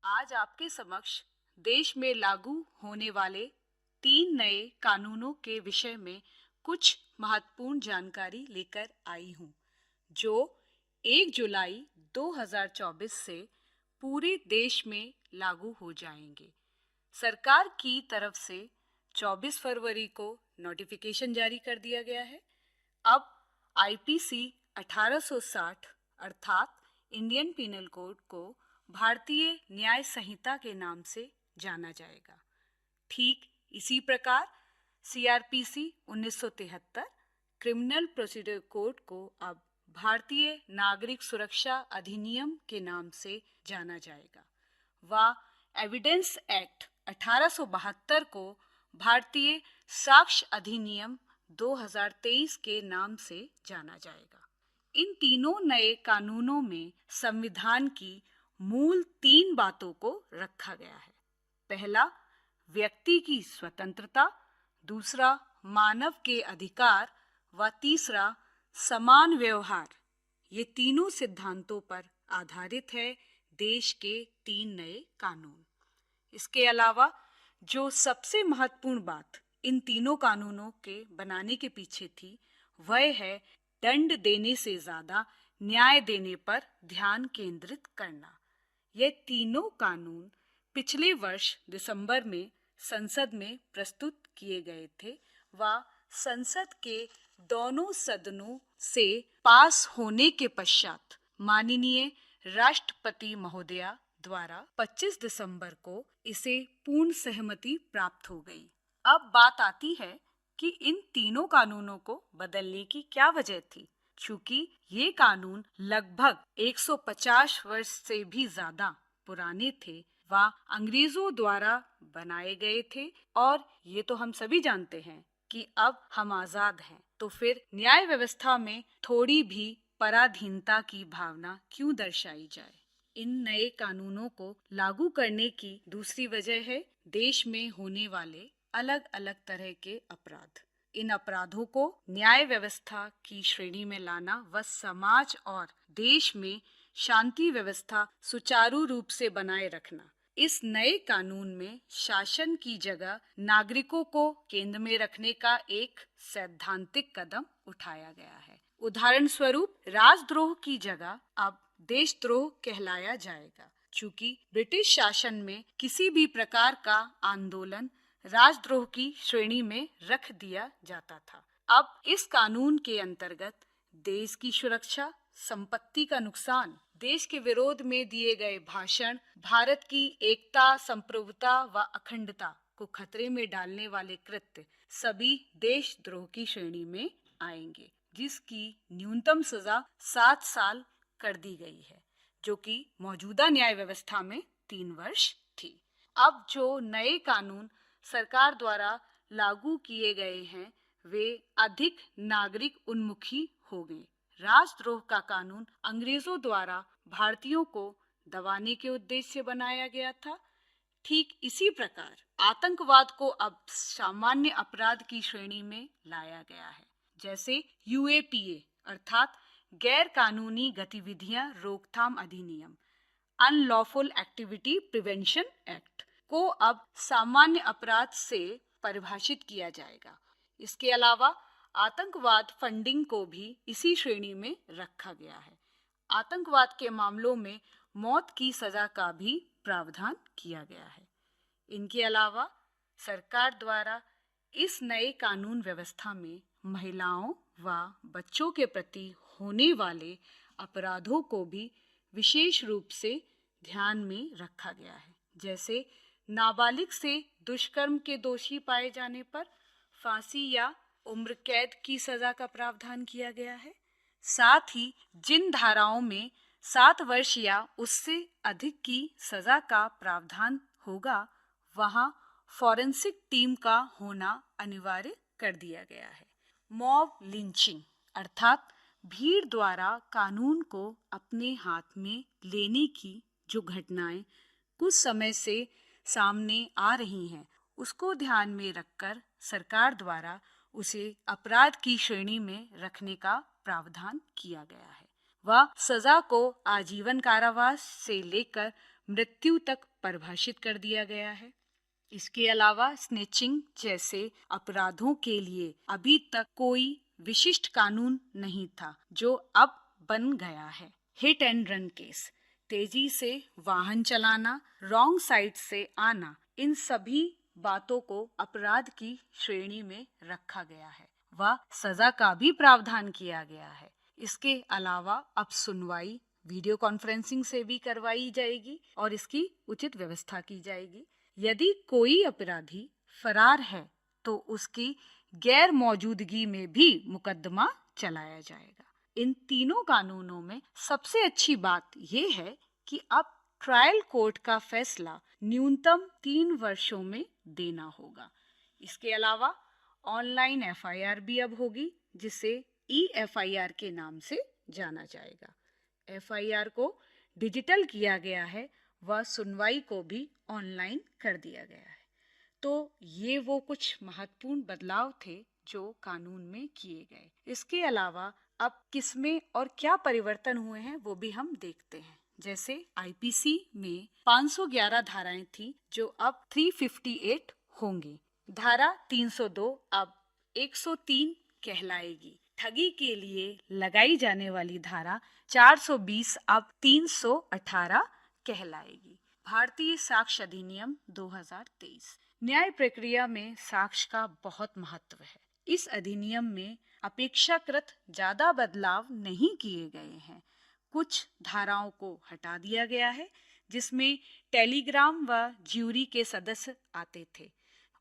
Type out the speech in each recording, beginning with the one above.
आज आपके समक्ष देश में लागू होने वाले 3 नए कानूनों के विषय में कुछ महत्वपूर्ण जानकारी लेकर आई हूँ, जो 1 जुलाई 2024 से पूरे देश में लागू हो जाएंगे। सरकार की तरफ से 24 फरवरी को नोटिफिकेशन जारी कर दिया गया है। अब आईपीसी 1860 अर्थात इंडियन पिनल कोड को भारतीय न्याय संहिता के नाम से जाना जाएगा। ठीक इसी प्रकार सीआरपीसी 1973 क्रिमिनल प्रोसीजर कोड को अब भारतीय नागरिक सुरक्षा अधिनियम के नाम से जाना जाएगा। व एविडेंस एक्ट 1872 को भारतीय साक्ष्य अधिनियम 2023 के नाम से जाना जाएगा। इन तीनों नए कानूनों में संविधान की मूल 3 बातों को रखा गया है। पहला, व्यक्ति की स्वतंत्रता, दूसरा, मानव के अधिकार व तीसरा, समान व्यवहार। ये तीनों सिद्धांतों पर आधारित है देश के 3 नए कानून। इसके अलावा जो सबसे महत्वपूर्ण बात इन तीनों कानूनों के बनाने के पीछे थी, वह है दंड देने से ज्यादा न्याय देने पर ध्यान केंद्रित करना। ये तीनों कानून पिछले वर्ष दिसंबर में संसद में प्रस्तुत किए गए थे व संसद के दोनों सदनों से पास होने के पश्चात माननीय राष्ट्रपति महोदया द्वारा 25 दिसंबर को इसे पूर्ण सहमति प्राप्त हो गई। अब बात आती है कि इन तीनों कानूनों को बदलने की क्या वजह थी। चूंकि ये कानून लगभग 150 वर्ष से भी ज्यादा पुराने थे व अंग्रेजों द्वारा बनाए गए थे और ये तो हम सभी जानते हैं कि अब हम आजाद हैं, तो फिर न्याय व्यवस्था में थोड़ी भी पराधीनता की भावना क्यों दर्शाई जाए। इन नए कानूनों को लागू करने की दूसरी वजह है देश में होने वाले अलग अलग तरह के अपराध। इन अपराधों को न्याय व्यवस्था की श्रेणी में लाना व समाज और देश में शांति व्यवस्था सुचारू रूप से बनाए रखना। इस नए कानून में शासन की जगह नागरिकों को केंद्र में रखने का एक सैद्धांतिक कदम उठाया गया है। उदाहरण स्वरूप राजद्रोह की जगह अब देशद्रोह कहलाया जाएगा। चूंकि ब्रिटिश शासन में किसी भी प्रकार का आंदोलन राजद्रोह की श्रेणी में रख दिया जाता था। अब इस कानून के अंतर्गत देश की सुरक्षा, संपत्ति का नुकसान, देश के विरोध में दिए गए भाषण, भारत की एकता, संप्रभुता व अखंडता को खतरे में डालने वाले कृत्य सभी देशद्रोह की श्रेणी में आएंगे, जिसकी न्यूनतम सजा 7 साल कर दी गई है, जो कि मौजूदा न्याय व्यवस्था में 3 वर्ष थी। अब जो नए कानून सरकार द्वारा लागू किए गए हैं, वे अधिक नागरिक उन्मुखी हो गए। राजद्रोह का कानून अंग्रेजों द्वारा भारतीयों को दबाने के उद्देश्य से बनाया गया था। ठीक इसी प्रकार आतंकवाद को अब सामान्य अपराध की श्रेणी में लाया गया है। जैसे यूएपीए अर्थात गैर कानूनी गतिविधियां रोकथाम अधिनियम, अनलॉफुल एक्टिविटी प्रिवेंशन एक्ट को अब सामान्य अपराध से परिभाषित किया जाएगा। इसके अलावा आतंकवाद फंडिंग को भी इसी श्रेणी में रखा गया है। आतंकवाद के मामलों में मौत की सजा का भी प्रावधान किया गया है। इनके अलावा सरकार द्वारा इस नए कानून व्यवस्था में महिलाओं व बच्चों के प्रति होने वाले अपराधों को भी विशेष रूप से ध्यान में रखा गया है। जैसे नाबालिग से दुष्कर्म के दोषी पाए जाने पर फांसी या उम्र कैद की सजा का प्रावधान किया गया है। साथ ही जिन धाराओं में 7 वर्ष या उससे अधिक की सजा का प्रावधान होगा, वहां फॉरेंसिक टीम का होना अनिवार्य कर दिया गया है। मॉब लिंचिंग अर्थात भीड़ द्वारा कानून को अपने हाथ में लेने की जो घटनाएं कुछ समय से सामने आ रही हैं, उसको ध्यान में रखकर सरकार द्वारा उसे अपराध की श्रेणी में रखने का प्रावधान किया गया है। वह सजा को आजीवन कारावास से लेकर मृत्यु तक परिभाषित कर दिया गया है। इसके अलावा स्नेचिंग जैसे अपराधों के लिए अभी तक कोई विशिष्ट कानून नहीं था, जो अब बन गया है। हिट एंड रन केस, तेजी से वाहन चलाना, रॉन्ग साइड से आना, इन सभी बातों को अपराध की श्रेणी में रखा गया है। वह सजा का भी प्रावधान किया गया है। इसके अलावा अब सुनवाई वीडियो कॉन्फ्रेंसिंग से भी करवाई जाएगी और इसकी उचित व्यवस्था की जाएगी। यदि कोई अपराधी फरार है तो उसकी गैर मौजूदगी में भी मुकदमा चलाया जाएगा। इन तीनों कानूनों में सबसे अच्छी बात यह है कि अब ट्रायल कोर्ट का फैसला न्यूनतम 3 वर्षों में देना होगा। इसके अलावा ऑनलाइन एफआईआर भी अब होगी, जिसे ई-एफआईआर के नाम से जाना जाएगा। एफआईआर को डिजिटल किया गया है, वह सुनवाई को भी ऑनलाइन कर दिया गया है। तो ये वो कुछ महत्वपूर्ण बदलाव थे जो कानून में किए गए। इसके अलावा अब किसमें और क्या परिवर्तन हुए हैं वो भी हम देखते हैं। जैसे आईपीसी में 511 धाराएं थी, जो अब 358 होंगी। धारा 302 अब 103 कहलाएगी। ठगी के लिए लगाई जाने वाली धारा 420 अब 318 कहलाएगी। भारतीय साक्ष्य अधिनियम 2023। न्याय प्रक्रिया में साक्ष्य का बहुत महत्व है। इस अधिनियम में अपेक्षाकृत ज्यादा बदलाव नहीं किए गए हैं। कुछ धाराओं को हटा दिया गया है, जिसमें टेलीग्राम व ज्यूरी के सदस्य आते थे,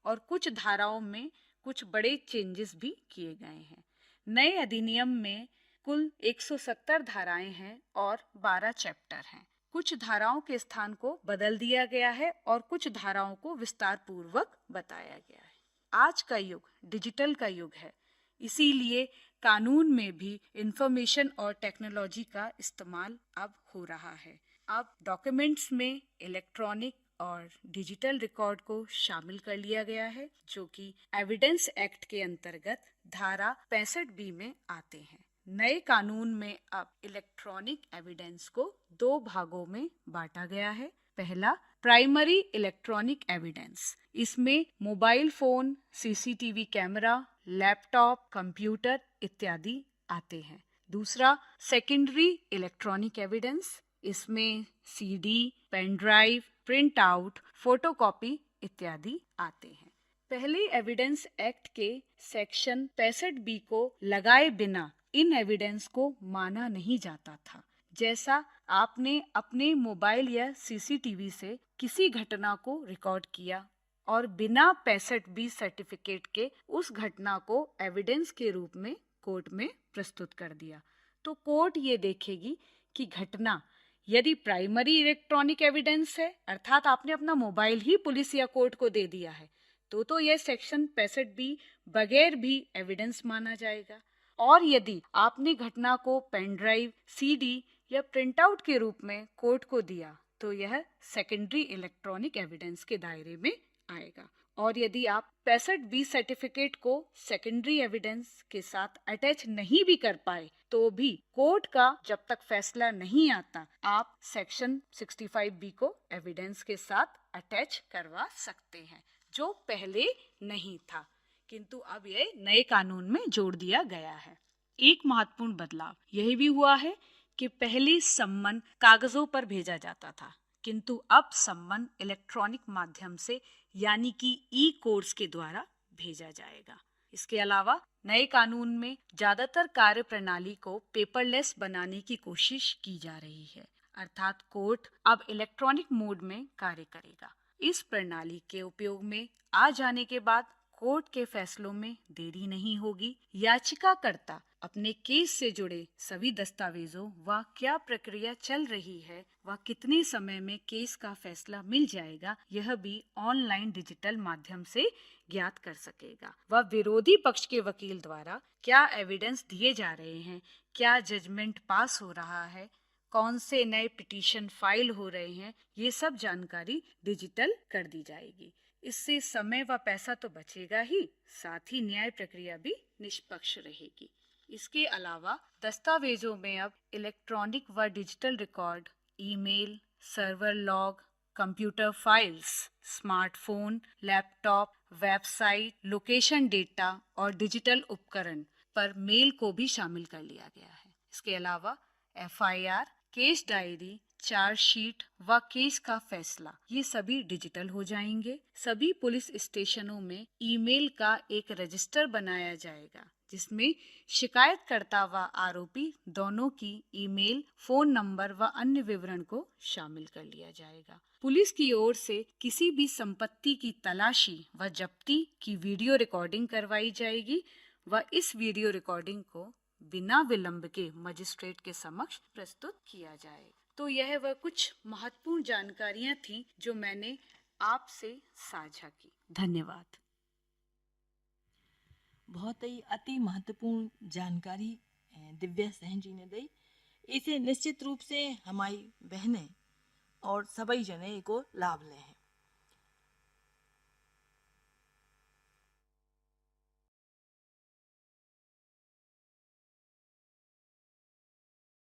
और कुछ धाराओं में कुछ बड़े चेंजेस भी किए गए हैं। नए अधिनियम में कुल 170 धाराएं हैं और 12 चैप्टर हैं। कुछ धाराओं के स्थान को बदल दिया गया है और कुछ धाराओं को विस्तार पूर्वक बताया गया है। आज का युग डिजिटल का युग है, इसीलिए कानून में भी इंफॉर्मेशन और टेक्नोलॉजी का इस्तेमाल अब हो रहा है। अब डॉक्यूमेंट्स में इलेक्ट्रॉनिक और डिजिटल रिकॉर्ड को शामिल कर लिया गया है, जो कि एविडेंस एक्ट के अंतर्गत धारा 65B में आते हैं। नए कानून में अब इलेक्ट्रॉनिक एविडेंस को 2 भागों में बांटा गया है। पहला, प्राइमरी इलेक्ट्रॉनिक एविडेंस। इसमें mobile phone, CCTV camera, laptop, computer इत्यादि आते हैं। दूसरा, सेकेंडरी इलेक्ट्रॉनिक एविडेंस। इसमें CD, pen drive, print out, photocopy इत्यादि आते हैं। पहले एविडेंस एक्ट के सेक्शन 65B को लगाए बिना इन एविडेंस को माना नहीं जाता था। जैसा आपने अपने मोबाइल या सीसीटीवी से किसी घटना को रिकॉर्ड किया और बिना 65B सर्टिफिकेट के उस घटना को एविडेंस के रूप में कोर्ट में प्रस्तुत कर दिया, तो कोर्ट ये देखेगी कि घटना यदि प्राइमरी इलेक्ट्रॉनिक एविडेंस है, अर्थात आपने अपना मोबाइल ही पुलिस या कोर्ट को दे दिया है, तो यह सेक्शन 65B बगैर भी एविडेंस माना जाएगा। और यदि आपने घटना को पेन ड्राइव, सीडी या प्रिंट आउट के रूप में कोर्ट को दिया, तो यह सेकेंडरी इलेक्ट्रॉनिक एविडेंस के दायरे में आएगा। और यदि आप 65B सर्टिफिकेट को सेकेंडरी एविडेंस के साथ अटैच नहीं भी कर पाए, तो भी कोर्ट का जब तक फैसला नहीं आता, आप सेक्शन 65B को एविडेंस के साथ अटैच करवा सकते हैं, जो पहले नहीं था, किंतु अब यह नए कानून में जोड़ दिया गया है। एक महत्वपूर्ण बदलाव यह भी हुआ है कि पहले सम्मन कागजों पर भेजा जाता था, किंतु अब सम्मन इलेक्ट्रॉनिक माध्यम से यानी कि ई कोर्ट्स के द्वारा भेजा जाएगा। इसके अलावा नए कानून में ज्यादातर कार्य प्रणाली को पेपरलेस बनाने की कोशिश की जा रही है, अर्थात कोर्ट अब इलेक्ट्रॉनिक मोड में कार्य करेगा। इस प्रणाली के उपयोग में आ जाने के बाद कोर्ट के फैसलों में देरी नहीं होगी। याचिकाकर्ता अपने केस से जुड़े सभी दस्तावेजों व क्या प्रक्रिया चल रही है, वह कितने समय में केस का फैसला मिल जाएगा, यह भी ऑनलाइन डिजिटल माध्यम से ज्ञात कर सकेगा। वह विरोधी पक्ष के वकील द्वारा क्या एविडेंस दिए जा रहे हैं, क्या जजमेंट पास हो रहा है, कौन से नए पिटीशन फाइल हो रहे हैं, ये सब जानकारी डिजिटल कर दी जाएगी। इससे समय व पैसा तो बचेगा ही, साथ ही न्याय प्रक्रिया भी निष्पक्ष रहेगी। इसके अलावा दस्तावेजों में अब इलेक्ट्रॉनिक व digital record email, server log, computer files, smartphone, laptop, website, location data और डिजिटल उपकरण पर मेल को भी शामिल कर लिया गया है। इसके अलावा एफआईआर, केस डायरी, चार्जशीट व केस का फैसला ये सभी डिजिटल हो जाएंगे। सभी पुलिस स्टेशनों में ईमेल का एक रजिस्टर बनाया जाएगा जिसमें शिकायतकर्ता व आरोपी दोनों की ईमेल, फोन नंबर व अन्य विवरण को शामिल कर लिया जाएगा। पुलिस की ओर से किसी भी संपत्ति की तलाशी व जब्ती की वीडियो रिकॉर्डिंग करवाई जाएगी व इस वीडियो रिकॉर्डिंग को बिना विलंब के मजिस्ट्रेट के समक्ष प्रस्तुत किया जाएगा। तो यह वह कुछ महत्वपूर्ण जानकारियां थीं जो मैंने आपसे साझा की। धन्यवाद। बहुत ही अति महत्वपूर्ण जानकारी दिव्या सहन जी ने दी। इसे निश्चित रूप से हमारी बहनें और सभी जने को लाभ लें।